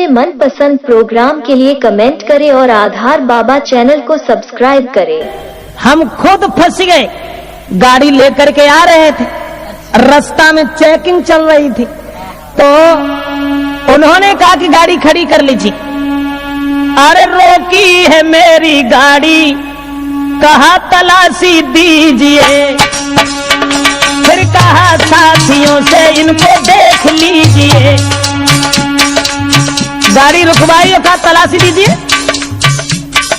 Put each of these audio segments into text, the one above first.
अपने मनपसंद प्रोग्राम के लिए कमेंट करें और आधार बाबा चैनल को सब्सक्राइब करें। हम खुद फंस गए, गाड़ी लेकर के आ रहे थे, रास्ता में चेकिंग चल रही थी, तो उन्होंने कहा कि गाड़ी खड़ी कर लीजिए। अरे रोकी है मेरी गाड़ी, कहा तलाशी दीजिए, फिर कहा साथियों से इनको देख लीजिए। गाड़ी रुकवाई और कहा तलाशी दीजिए।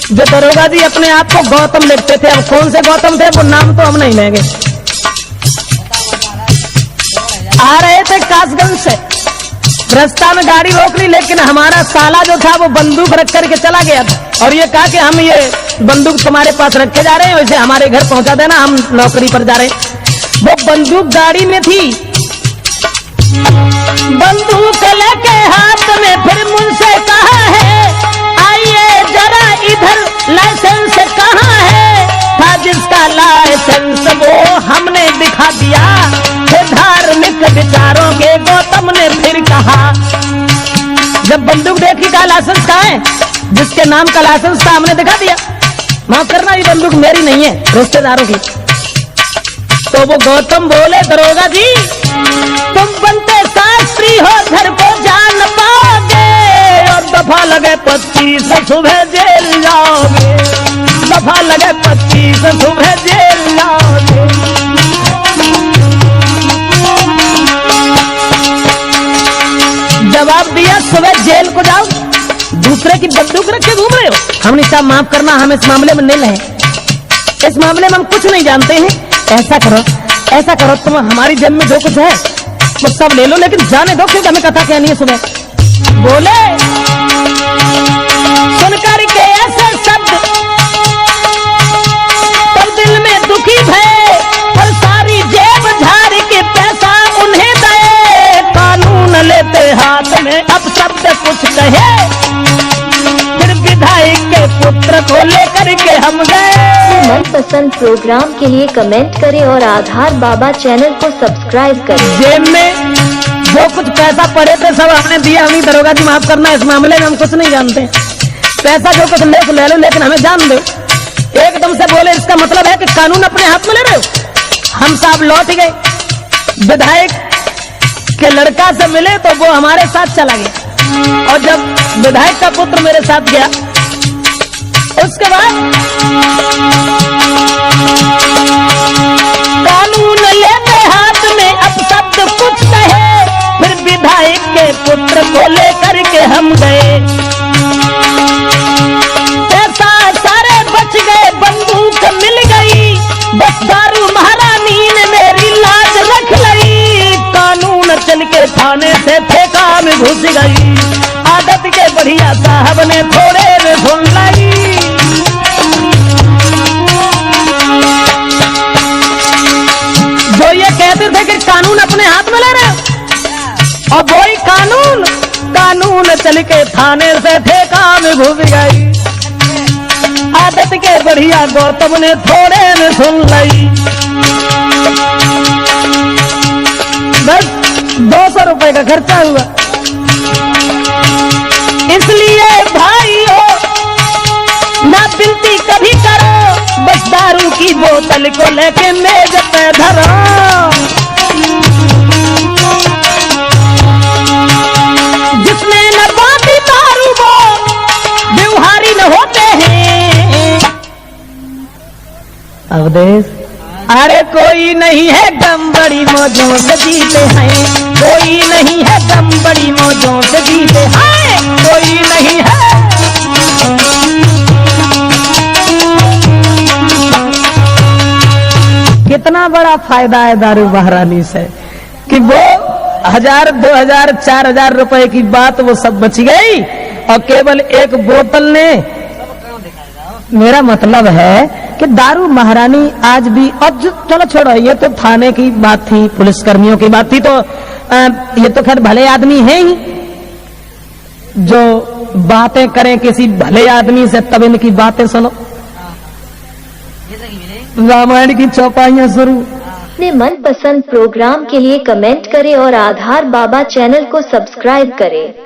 जो दरोगा जी अपने आप को गौतम लिखते थे, अब कौन से गौतम थे वो नाम तो हम नहीं लेंगे। आ रहे थे कासगंज से, रास्ता में गाड़ी रोक ली, लेकिन हमारा साला जो था वो बंदूक रख करके चला गया था और ये कहा कि हम ये बंदूक तुम्हारे पास रख के जा रहे हैं, वैसे हमारे घर पहुंचा देना, हम नौकरी पर जा रहे हैं। वो बंदूक गाड़ी में थी, बंदूक लेके हाथ में फिर मुझसे कहा है आइए जरा इधर, लाइसेंस कहाँ है? था जिसका लाइसेंस वो हमने दिखा दिया, धार्मिक विचारों के गौतम ने फिर कहा। जब बंदूक देखी कहा लाइसेंस कहाँ है? जिसके नाम का लाइसेंस था हमने दिखा दिया। माफ करना, ये बंदूक मेरी नहीं है, रिश्तेदारों की। तो वो गौतम बोले दरोगा जी तुम बनते शास्त्री हो, घर को जान पाओगे और दफा लगे 25 सुबह जेल जाओगे, दफा लगे 25 सुबह जेल जाओगे। जवाब दिया सुबह जेल को जाओ, दूसरे की बंदूक रख के घूम रहे हो। हमने कहा माफ करना, हम इस मामले में नहीं है, इस मामले में हम कुछ नहीं जानते हैं। ऐसा करो तुम हमारी जेब में जो कुछ है वो सब ले लो, लेकिन जाने दो, क्योंकि हमें कथा कहनी है सुबह। बोले सुनकर के ऐसे शब्द पर दिल में दुखी भय और सारी जेब झाड़ के पैसा उन्हें दे, कानून लेते हाथ में अब शब्द कुछ कहे, फिर विधायक के पुत्र को लेकर के हम गए। मनपसंद प्रोग्राम के लिए कमेंट करें और आधार बाबा चैनल को सब्सक्राइब करें। जेब में जो कुछ पैसा पड़े थे सब हमने दिया। हमें दरोगा जी माफ करना, इस मामले में हम कुछ नहीं जानते। पैसा जो कुछ ले लो, लेकिन हमें जान दो। एकदम से बोले इसका मतलब है कि कानून अपने हाथ में ले रहे हो। हम साहब लौट गए, विधायक के लड़का से मिले तो वो हमारे साथ चला गया, और जब विधायक का पुत्र मेरे साथ गया उसके बाद कानून लेते हाथ में अब शब्द कुछ कहे, फिर विधायक के पुत्र को लेकर के हम गए। पैसा सारे बच गए, बंदूक मिल गई, बस दारू महारानी ने मेरी लाज रख ली। कानून चल के थाने से ठेका में घुस गई, आदत के बढ़िया साहब ने थोड़े में सुन लाई। जो ये कहते थे कि कानून अपने हाथ में ले रहे हो, और वही कानून चल के थाने से ठेका में घुस गई, आदत के बढ़िया गौतम ने थोड़े में सुन ली। बस 200 रुपए का खर्चा हुआ। इसलिए भाइयों ना बिनती कभी करो, बस दारू की बोतल को लेके मेज पे धरो। जिसने न बाती दारू वो व्यवहारी न होते हैं। अवधेश अरे कोई नहीं है गम बड़ी मौजों से जीते हैं, कोई नहीं है गम बड़ी मौजों से जीते हैं, कोई नहीं है। कितना बड़ा फायदा है दारू महारानी से कि वो 1000, 2000, 4000 रुपए की बात वो सब बच गई, और केवल एक बोतल ने। मेरा मतलब है कि दारू महारानी आज भी, अब चलो छोड़ो, ये तो थाने की बात थी, पुलिसकर्मियों की बात थी, तो ये तो खैर भले आदमी हैं ही, जो बातें करें किसी भले आदमी से तब इनकी बातें सुनो। रामायण की चौपाइयां शुरू। अपने मनपसंद प्रोग्राम के लिए कमेंट करें और आधार बाबा चैनल को सब्सक्राइब करें।